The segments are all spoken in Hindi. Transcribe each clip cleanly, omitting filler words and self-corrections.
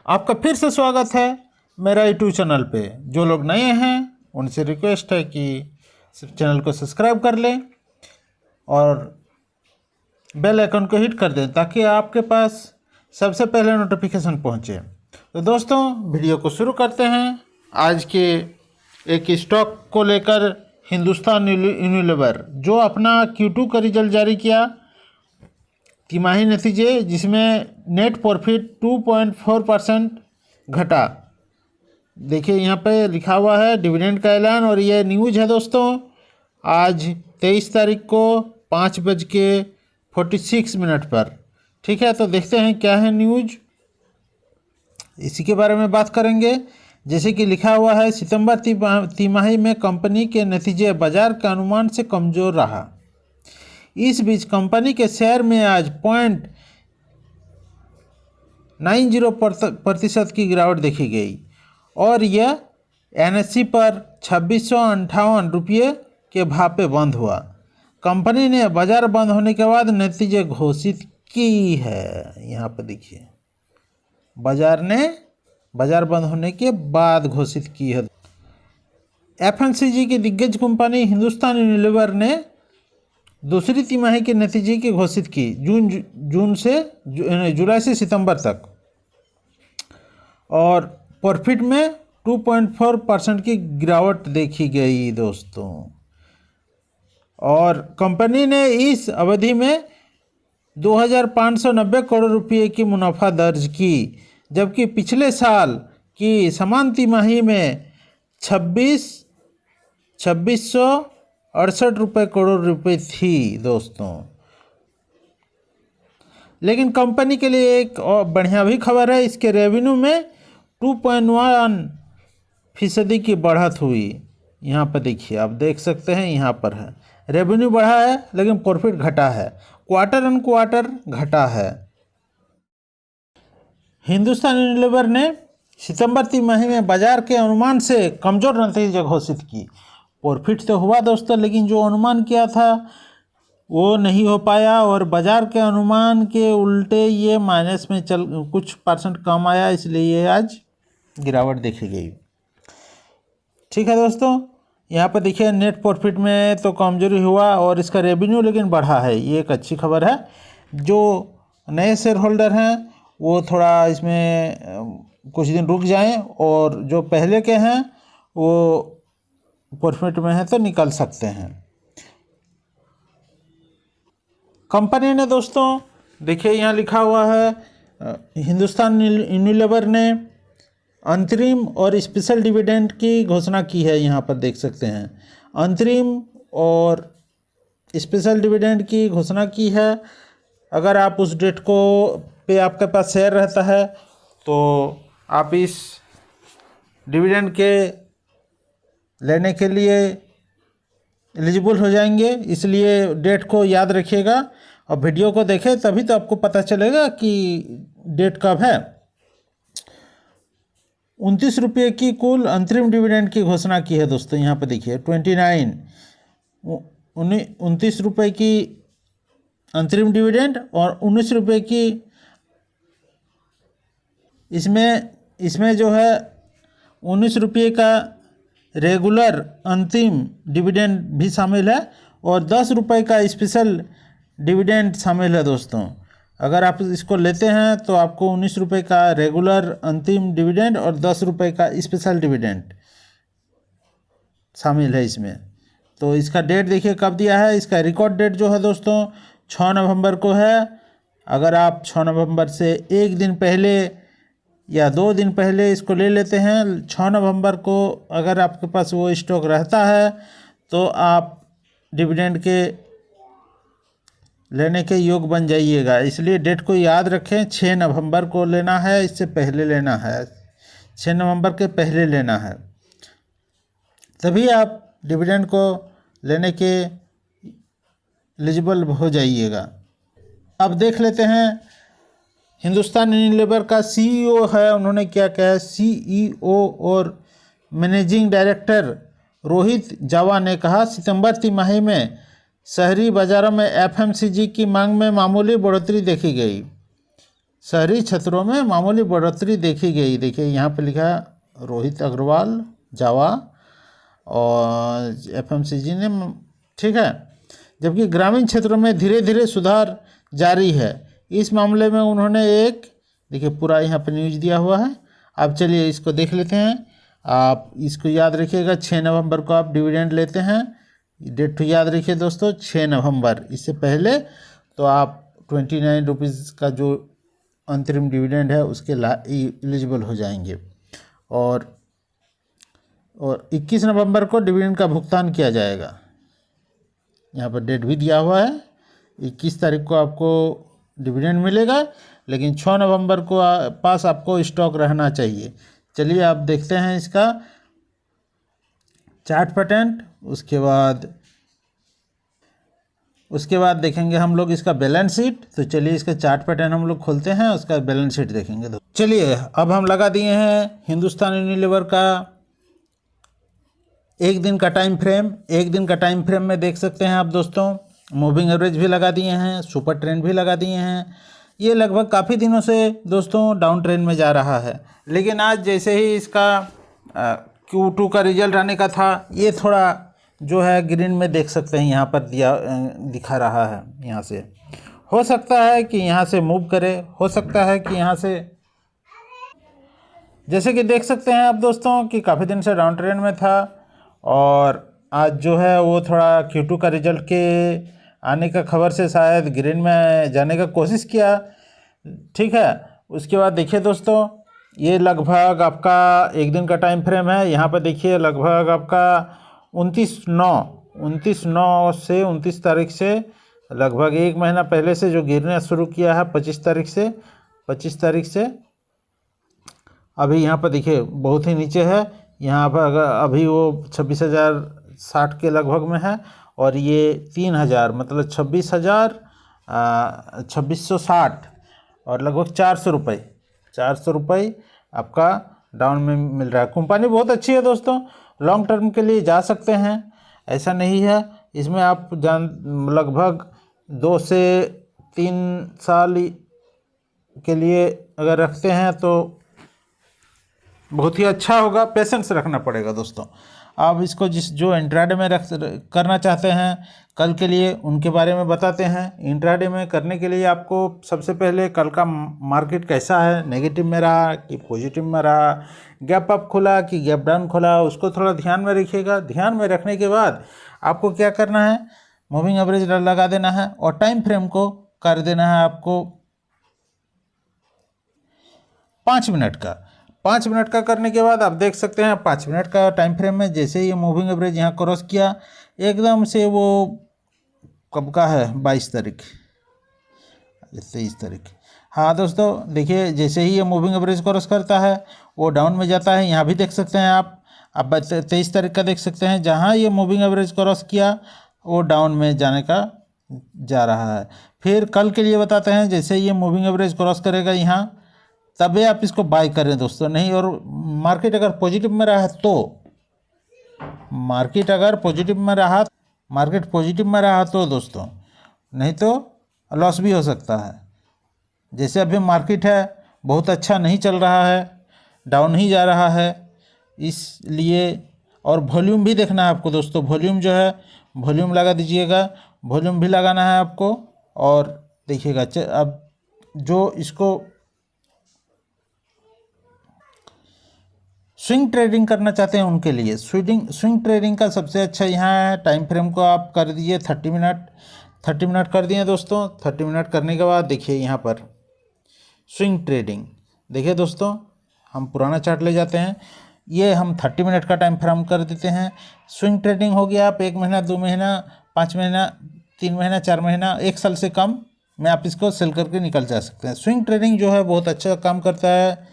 आपका फिर से स्वागत है मेरा यूट्यूब चैनल पे। जो लोग नए हैं उनसे रिक्वेस्ट है कि चैनल को सब्सक्राइब कर लें और बेल आइकन को हिट कर दें ताकि आपके पास सबसे पहले नोटिफिकेशन पहुंचे। तो दोस्तों वीडियो को शुरू करते हैं। आज के एक स्टॉक को लेकर हिंदुस्तान यूनिलीवर जो अपना Q2 का रिजल्ट जारी किया, तिमाही नतीजे जिसमें नेट प्रॉफिट 2.4% घटा। देखिए यहाँ पे लिखा हुआ है डिविडेंड का ऐलान, और ये न्यूज़ है दोस्तों आज 23 तारीख को 5:46 पर। ठीक है, तो देखते हैं क्या है न्यूज़, इसी के बारे में बात करेंगे। जैसे कि लिखा हुआ है सितंबर तिमाही में कंपनी के नतीजे बाजार के अनुमान से कमज़ोर रहा। इस बीच कंपनी के शेयर में आज 0.90% की गिरावट देखी गई और यह NSE पर 2658 रुपये के भाव पे बंद हुआ। कंपनी ने बाजार बंद होने के बाद नतीजे घोषित की है। यहाँ पर देखिए बाजार बंद होने के बाद घोषित की है। FMCG की दिग्गज कंपनी हिंदुस्तान यूनिलीवर ने दूसरी तिमाही के नतीजे की घोषित की जुलाई से सितंबर तक, और प्रॉफिट में 2.4% की गिरावट देखी गई दोस्तों। और कंपनी ने इस अवधि में 2590 करोड़ रुपए की मुनाफा दर्ज की, जबकि पिछले साल की समान तिमाही में 2668 करोड़ रुपए थी दोस्तों। लेकिन कंपनी के लिए एक और बढ़िया भी खबर है, इसके रेवेन्यू में 2.1% की बढ़त हुई। यहाँ पर देखिए, आप देख सकते हैं यहाँ पर है रेवेन्यू बढ़ा है लेकिन प्रॉफिट घटा है, क्वार्टर ऑन क्वार्टर घटा है। हिंदुस्तान यूनिलीवर ने सितंबर तिमाही में बाजार के अनुमान से कमज़ोर नतीजे घोषित की। प्रॉफिट तो हुआ दोस्तों, लेकिन जो अनुमान किया था वो नहीं हो पाया और बाजार के अनुमान के उल्टे ये माइनस में कुछ परसेंट कम आया, इसलिए ये आज गिरावट देखी गई। ठीक है दोस्तों, यहाँ पर देखिए नेट प्रॉफिट में तो कमजोरी हुआ और इसका रेवेन्यू लेकिन बढ़ा है, ये एक अच्छी खबर है। जो नए शेयर होल्डर हैं वो थोड़ा इसमें कुछ दिन रुक जाएं, और जो पहले के हैं वो प्रॉफिट में है तो निकल सकते हैं। कंपनी ने दोस्तों देखिए यहाँ लिखा हुआ है हिंदुस्तान यूनिलीवर ने अंतरिम और स्पेशल डिविडेंड की घोषणा की है। यहाँ पर देख सकते हैं अंतरिम और स्पेशल डिविडेंड की घोषणा की है। अगर आप उस डेट को पे आपके पास शेयर रहता है तो आप इस डिविडेंड के लेने के लिए एलिजिबल हो जाएंगे, इसलिए डेट को याद रखिएगा और वीडियो को देखें, तभी तो आपको पता चलेगा कि डेट कब है। 29 रुपये की कुल अंतरिम डिविडेंड की घोषणा की है दोस्तों। यहाँ पर देखिए 29 रुपये की अंतरिम डिविडेंड और 19 रुपये की इसमें जो है 19 रुपये का रेगुलर अंतिम डिविडेंड भी शामिल है और 10 रुपये का स्पेशल डिविडेंड शामिल है दोस्तों। अगर आप इसको लेते हैं तो आपको 19 रुपये का रेगुलर अंतिम डिविडेंड और 10 रुपये का स्पेशल डिविडेंड शामिल है इसमें। तो इसका डेट देखिए कब दिया है। इसका रिकॉर्ड डेट जो है दोस्तों 6 नवंबर को है। अगर आप 6 नवंबर से एक दिन पहले या 2 दिन पहले इसको ले लेते हैं, 6 नवंबर को अगर आपके पास वो स्टॉक रहता है तो आप डिविडेंड के लेने के योग बन जाइएगा। इसलिए डेट को याद रखें, 6 नवंबर को लेना है, इससे पहले लेना है, 6 नवंबर के पहले लेना है, तभी आप डिविडेंड को लेने के एलिजिबल हो जाइएगा। अब देख लेते हैं हिंदुस्तान यूनिलीवर का CEO है, उन्होंने क्या कहा। CEO और मैनेजिंग डायरेक्टर रोहित जावा ने कहा सितंबर तिमाही में शहरी बाज़ारों में FMCG की मांग में मामूली बढ़ोतरी देखी गई। शहरी क्षेत्रों में मामूली बढ़ोतरी देखी गई। देखिए यहाँ पे लिखा है रोहित अग्रवाल जावा और FMCG ने, ठीक है। जबकि ग्रामीण क्षेत्रों में धीरे धीरे सुधार जारी है। इस मामले में उन्होंने एक, देखिए पूरा यहाँ पे न्यूज़ दिया हुआ है। अब चलिए इसको देख लेते हैं। आप इसको याद रखिएगा, 6 नवंबर को आप डिविडेंड लेते हैं। डेट तो याद रखिए दोस्तों, 6 नवंबर। इससे पहले तो आप 29 रुपीज़ का जो अंतरिम डिविडेंड है उसके एलिजिबल हो जाएंगे। और 21 नवंबर को डिविडेंड का भुगतान किया जाएगा। यहाँ पर डेट भी दिया हुआ है, 21 तारीख को आपको डिविडेंड मिलेगा, लेकिन 6 नवंबर को पास आपको स्टॉक रहना चाहिए। चलिए आप देखते हैं इसका चार्ट पैटर्न। उसके बाद देखेंगे हम लोग इसका बैलेंस शीट। तो चलिए इसका चार्ट पैटर्न हम लोग खोलते हैं, उसका बैलेंस शीट देखेंगे। तो चलिए अब हम लगा दिए हैं हिंदुस्तान यूनिलीवर का एक दिन का टाइम फ्रेम। एक दिन का टाइम फ्रेम में देख सकते हैं आप दोस्तों, मूविंग एवरेज भी लगा दिए हैं, सुपर ट्रेंड भी लगा दिए हैं। ये लगभग काफ़ी दिनों से दोस्तों डाउन ट्रेंड में जा रहा है, लेकिन आज जैसे ही इसका Q2 का रिजल्ट आने का था, ये थोड़ा जो है ग्रीन में देख सकते हैं, यहाँ पर दिखा रहा है। यहाँ से हो सकता है कि यहाँ से मूव करे, हो सकता है कि यहाँ से, जैसे कि देख सकते हैं आप दोस्तों कि काफ़ी दिन से डाउन ट्रेंड में था और आज जो है वो थोड़ा Q2 का रिजल्ट के आने का खबर से शायद ग्रीन में जाने का कोशिश किया, ठीक है। उसके बाद देखिए दोस्तों, ये लगभग आपका एक दिन का टाइम फ्रेम है। यहाँ पर देखिए लगभग आपका 29/9 से 29 तारीख से, लगभग एक महीना पहले से जो गिरना शुरू किया है 25 तारीख से अभी यहाँ पर देखिए बहुत ही नीचे है। यहाँ पर अगर अभी वो 26,060 के लगभग में है और ये 3,000 मतलब 26,660 और लगभग 400 रुपये आपका डाउन में मिल रहा है। कंपनी बहुत अच्छी है दोस्तों, लॉन्ग टर्म के लिए जा सकते हैं, ऐसा नहीं है। इसमें आप लगभग 2 से 3 साल के लिए अगर रखते हैं तो बहुत ही अच्छा होगा। पेशेंस रखना पड़ेगा दोस्तों। आप इसको जो इंट्राडे में करना चाहते हैं कल के लिए, उनके बारे में बताते हैं। इंट्राडे में करने के लिए आपको सबसे पहले कल का मार्केट कैसा है, नेगेटिव में रहा कि पॉजिटिव में रहा, गैप अप खुला कि गैप डाउन खुला, उसको थोड़ा ध्यान में रखिएगा। ध्यान में रखने के बाद आपको क्या करना है, मूविंग एवरेज लगा देना है और टाइम फ्रेम को कर देना है आपको 5 मिनट का। 5 मिनट का करने के बाद आप देख सकते हैं 5 मिनट का टाइम फ्रेम में जैसे ही मूविंग एवरेज यहाँ क्रॉस किया, एकदम से वो कब का है 22 तारीख 23 तारीख, हाँ दोस्तों देखिए जैसे ही ये मूविंग एवरेज क्रॉस करता है वो डाउन में जाता है। यहाँ भी देख सकते हैं आप 23 तारीख का देख सकते हैं, जहाँ ये मूविंग एवरेज क्रॉस किया वो डाउन में जाने का जा रहा है। फिर कल के लिए बताते हैं, जैसे ये मूविंग एवरेज क्रॉस करेगा यहाँ, तभी आप इसको बाय करें दोस्तों। नहीं और मार्केट अगर पॉजिटिव में रहा तो, मार्केट पॉजिटिव में रहा तो दोस्तों, नहीं तो लॉस भी हो सकता है। जैसे अभी मार्केट है बहुत अच्छा नहीं चल रहा है, डाउन ही जा रहा है, इसलिए। और वॉल्यूम भी देखना है आपको दोस्तों, वॉल्यूम जो है वॉल्यूम लगा दीजिएगा, वॉल्यूम भी लगाना है आपको। और देखिएगा अब जो इसको स्विंग ट्रेडिंग करना चाहते हैं उनके लिए स्विंग ट्रेडिंग का सबसे अच्छा यहाँ है, टाइम फ्रेम को आप कर दीजिए 30 मिनट कर दिए दोस्तों। 30 मिनट करने के बाद देखिए यहाँ पर स्विंग ट्रेडिंग, देखिए दोस्तों हम पुराना चार्ट ले जाते हैं, ये हम 30 मिनट का टाइम फ्रेम कर देते हैं। स्विंग ट्रेडिंग हो गया, आप 1 महीना 2 महीना 5 महीना 3 महीना 4 महीना 1 साल से कम में आप इसको सेल करके निकल जा सकते हैं। स्विंग ट्रेडिंग जो है बहुत अच्छा काम करता है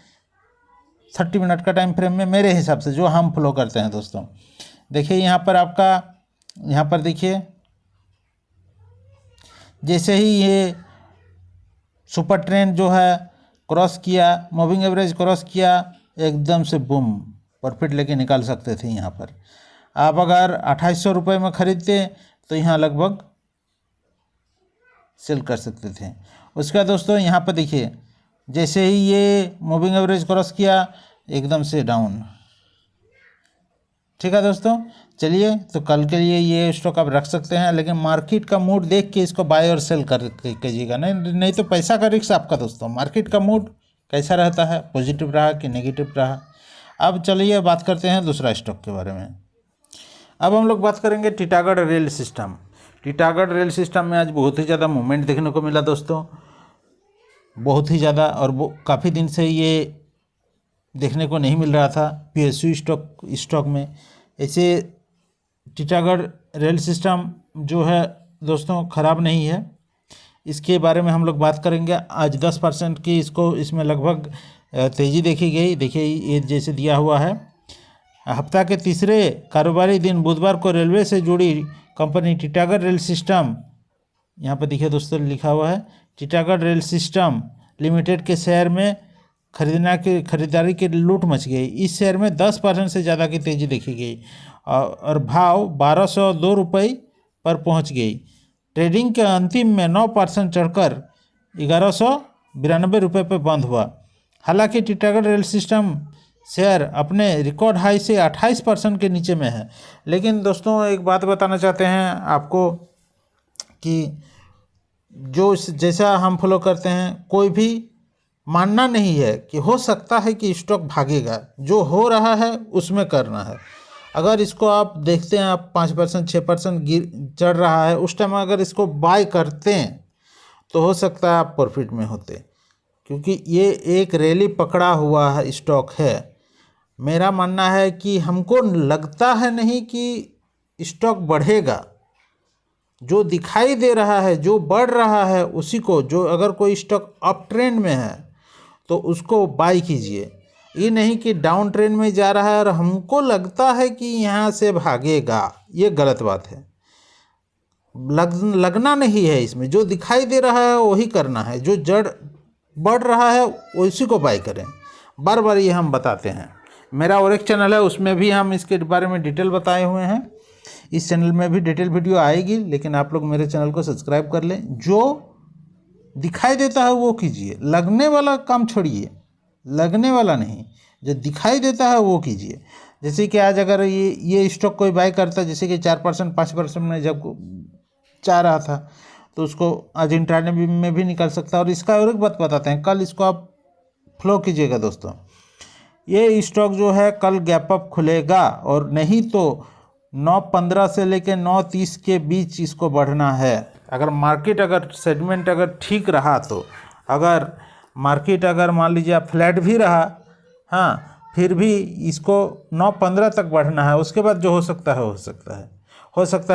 30 मिनट का टाइम फ्रेम में, मेरे हिसाब से जो हम फॉलो करते हैं दोस्तों। देखिए यहाँ पर आपका, यहाँ पर देखिए जैसे ही ये सुपर ट्रेंड जो है क्रॉस किया, मूविंग एवरेज क्रॉस किया, एकदम से बूम प्रॉफिट लेके निकाल सकते थे। यहाँ पर आप अगर 2800 रुपये में ख़रीदते तो यहाँ लगभग सेल कर सकते थे। उसके बाद दोस्तों यहाँ पर देखिए जैसे ही ये मूविंग एवरेज क्रॉस किया एकदम से डाउन। ठीक है दोस्तों, चलिए तो कल के लिए ये स्टॉक आप रख सकते हैं, लेकिन मार्केट का मूड देख के इसको बाय और सेल कर कीजिएगा, नहीं तो पैसा का रिस्क आपका दोस्तों। मार्केट का मूड कैसा रहता है, पॉजिटिव रहा कि नेगेटिव रहा। अब चलिए बात करते हैं दूसरा स्टॉक के बारे में। अब हम लोग बात करेंगे Titagarh rail system. Titagarh rail system में आज बहुत ही ज़्यादा मूवमेंट देखने को मिला दोस्तों, बहुत ही ज़्यादा, और वो काफ़ी दिन से ये देखने को नहीं मिल रहा था PSU स्टॉक में। ऐसे टीटागढ़ रेल सिस्टम जो है दोस्तों ख़राब नहीं है, इसके बारे में हम लोग बात करेंगे। आज 10% की इसमें लगभग तेज़ी देखी गई। देखिए ये जैसे दिया हुआ है, हफ्ता के तीसरे कारोबारी दिन बुधवार को रेलवे से जुड़ी कंपनी टीटागढ़ रेल सिस्टम, यहाँ पर देखिए दोस्तों लिखा हुआ है टीटागढ़ रेल सिस्टम लिमिटेड के शेयर में खरीदारी की लूट मच गई। इस शेयर में 10% से ज़्यादा की तेज़ी देखी गई और भाव 1202 रुपये पर पहुंच गई। ट्रेडिंग के अंतिम में 9% चढ़कर 1192 रुपये पर बंद हुआ। हालांकि टीटागढ़ रेल सिस्टम शेयर अपने रिकॉर्ड हाई से 28% के नीचे में है। लेकिन दोस्तों एक बात बताना चाहते हैं आपको कि जो जैसा हम फॉलो करते हैं, कोई भी मानना नहीं है कि हो सकता है कि स्टॉक भागेगा। जो हो रहा है उसमें करना है। अगर इसको आप देखते हैं, आप 5% 6% चढ़ रहा है, उस टाइम अगर इसको बाय करते हैं तो हो सकता है आप प्रॉफिट में होते, क्योंकि ये एक रैली पकड़ा हुआ है स्टॉक है। मेरा मानना है कि हमको लगता है नहीं कि स्टॉक बढ़ेगा। जो दिखाई दे रहा है, जो बढ़ रहा है, उसी को, जो अगर कोई स्टॉक अप ट्रेंड में है तो उसको बाय कीजिए। ये नहीं कि डाउन ट्रेंड में जा रहा है और हमको लगता है कि यहाँ से भागेगा, ये गलत बात है। लगना नहीं है इसमें। जो दिखाई दे रहा है वही करना है, जो बढ़ रहा है उसी को बाय करें। बार बार ये हम बताते हैं। मेरा और एक चैनल है, उसमें भी हम इसके बारे में डिटेल बताए हुए हैं। इस चैनल में भी डिटेल वीडियो आएगी, लेकिन आप लोग मेरे चैनल को सब्सक्राइब कर लें। जो दिखाई देता है वो कीजिए, लगने वाला काम छोड़िए, लगने वाला नहीं, जो दिखाई देता है वो कीजिए। जैसे कि आज अगर ये स्टॉक कोई बाय करता है, जैसे कि 4% 5% में जब जा रहा था, तो उसको आज इंट्राडे में भी निकल सकता है। और इसका और एक बात बताते हैं, कल इसको आप फ्लो कीजिएगा दोस्तों। ये स्टॉक जो है कल गैप अप खुलेगा, और नहीं तो 9.15 से लेकर 9.30 के बीच इसको बढ़ना है। अगर मार्केट सेगमेंट अगर ठीक रहा, तो अगर मार्केट मान लीजिए आप फ्लैट भी रहा, हाँ, फिर भी इसको 9.15 तक बढ़ना है। उसके बाद जो हो सकता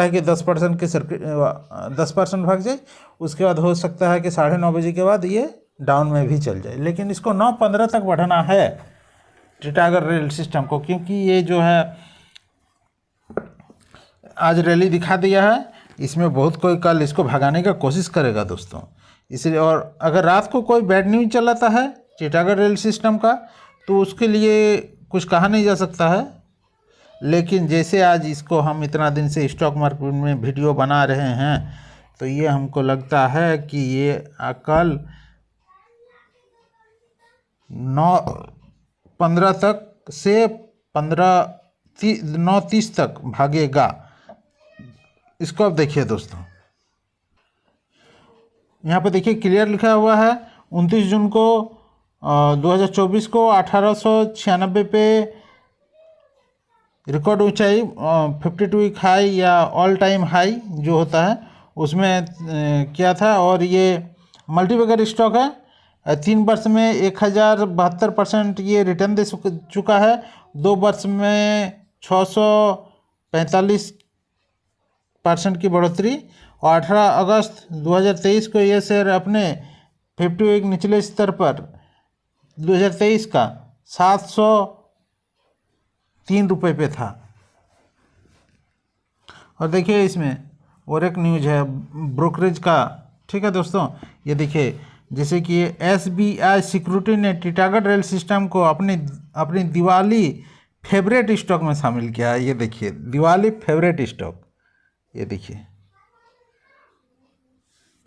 है कि 10% के सर्किट 10% भाग जाए। उसके बाद हो सकता है कि 9:30 बजे के बाद ये डाउन में भी चल जाए, लेकिन इसको 9.15 तक बढ़ना है टीटागढ़ रेल सिस्टम को, क्योंकि ये जो है आज रैली दिखा दिया है। इसमें बहुत कोई कल इसको भगाने का कोशिश करेगा दोस्तों, इसलिए। और अगर रात को कोई बैड न्यूज चलाता है टीटागढ़ रेल सिस्टम का, तो उसके लिए कुछ कहा नहीं जा सकता है। लेकिन जैसे आज इसको हम इतना दिन से स्टॉक मार्केट में वीडियो बना रहे हैं, तो ये हमको लगता है कि ये कल 9.15 तक से 9.30 तक भागेगा। इसको आप देखिए दोस्तों, यहाँ पे देखिए क्लियर लिखा हुआ है 29 जून को 2024 को 1896 पे रिकॉर्ड ऊंचाई 52 वीक हाई या ऑल टाइम हाई जो होता है उसमें किया था। और ये मल्टीबैगर स्टॉक है। 3 वर्ष में 1072% ये रिटर्न दे चुका है। 2 वर्ष में 645% की बढ़ोतरी। और 18 अगस्त 2023 को ये शेयर अपने 51 निचले स्तर पर 2023 का 703 रुपये पे था। और देखिए इसमें और एक न्यूज है ब्रोकरेज का, ठीक है दोस्तों। ये देखिए जैसे कि SBI सिक्योरिटी ने टीटागढ़ रेल सिस्टम को अपनी दिवाली फेवरेट स्टॉक में शामिल किया है। ये देखिए दिवाली फेवरेट स्टॉक, ये देखिए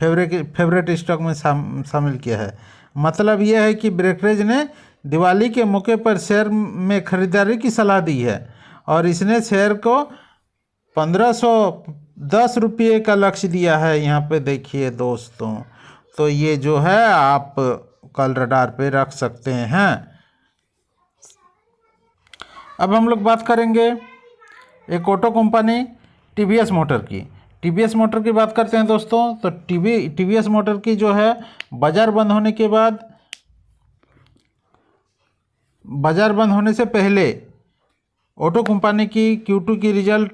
फेवरेट स्टॉक में शामिल किया है। मतलब यह है कि ब्रोकरेज ने दिवाली के मौके पर शेयर में खरीदारी की सलाह दी है और इसने शेयर को 1510 रुपये का लक्ष्य दिया है। यहाँ पे देखिए दोस्तों, तो ये जो है आप कल रडार पे रख सकते हैं। अब हम लोग बात करेंगे एक ऑटो कंपनी टीवीएस मोटर की। टीवीएस मोटर की बात करते हैं दोस्तों, तो टीवीएस मोटर की जो है बाजार बंद होने से पहले ऑटो कंपनी की Q2 की रिजल्ट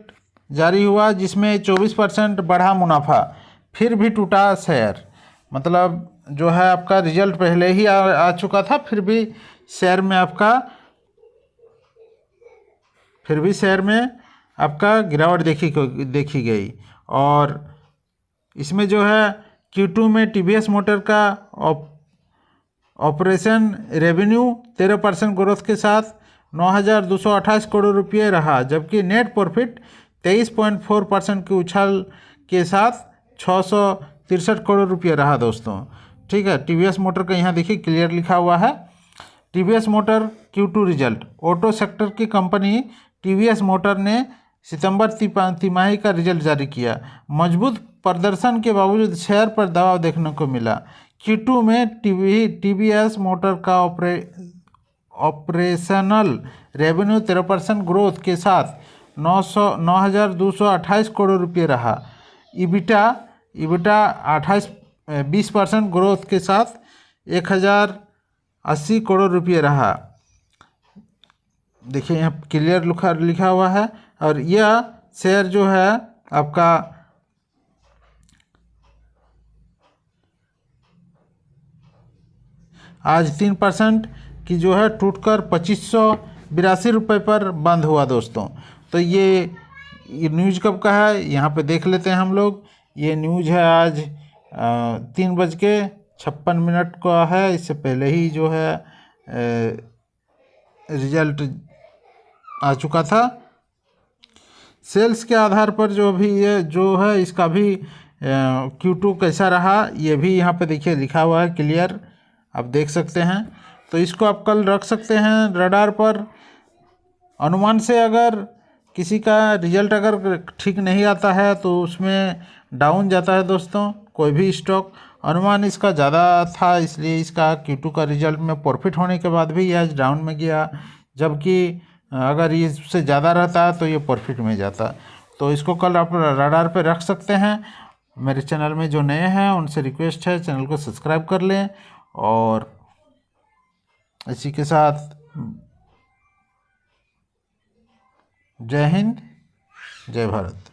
जारी हुआ, जिसमें 24% बढ़ा मुनाफा, फिर भी टूटा शेयर। मतलब जो है आपका रिजल्ट पहले ही आ चुका था, फिर भी शेयर में आपका गिरावट देखी गई। और इसमें जो है Q2 में टीवीएस मोटर का ऑपरेशन रेवेन्यू 13% ग्रोथ के साथ 9,228 करोड़ रुपये रहा, जबकि नेट प्रॉफिट 23.4% की उछाल के साथ 663 करोड़ रुपये रहा दोस्तों। ठीक है, टीवीएस मोटर का यहाँ देखिए क्लियर लिखा हुआ है। TVS motor Q2 result. Auto sector की कंपनी टीवीएस मोटर ने सितंबर तिमाही का रिजल्ट जारी किया। मजबूत प्रदर्शन के बावजूद शेयर पर दबाव देखने को मिला। Q2 में टीवीएस मोटर का ऑपरेशनल रेवेन्यू 13% ग्रोथ के साथ 9,228 करोड़ रुपये रहा। ईबिटा 20% ग्रोथ के साथ 1,080 करोड़ रुपये रहा। देखिए यहाँ क्लियर लिखा हुआ है। और यह शेयर जो है आपका आज 3% की जो है टूटकर 2582 रुपये पर बंद हुआ दोस्तों। तो ये न्यूज़ कब का है यहाँ पे देख लेते हैं हम लोग। ये न्यूज़ है आज 3:56 का है। इससे पहले ही जो है रिजल्ट आ चुका था। सेल्स के आधार पर जो भी ये जो है इसका भी Q2 कैसा रहा ये भी यहाँ पे देखिए लिखा हुआ है क्लियर, आप देख सकते हैं। तो इसको आप कल रख सकते हैं रडार पर। अनुमान से अगर किसी का रिजल्ट अगर ठीक नहीं आता है तो उसमें डाउन जाता है दोस्तों कोई भी स्टॉक। अनुमान इसका ज़्यादा था, इसलिए इसका Q2 का रिजल्ट में प्रॉफिट होने के बाद भी आज डाउन में गया, जबकि अगर ये इससे ज़्यादा रहता तो ये प्रॉफिट में जाता। तो इसको कल आप रडार पे रख सकते हैं। मेरे चैनल में जो नए हैं उनसे रिक्वेस्ट है चैनल को सब्सक्राइब कर लें। और इसी के साथ जय हिंद, जय भारत।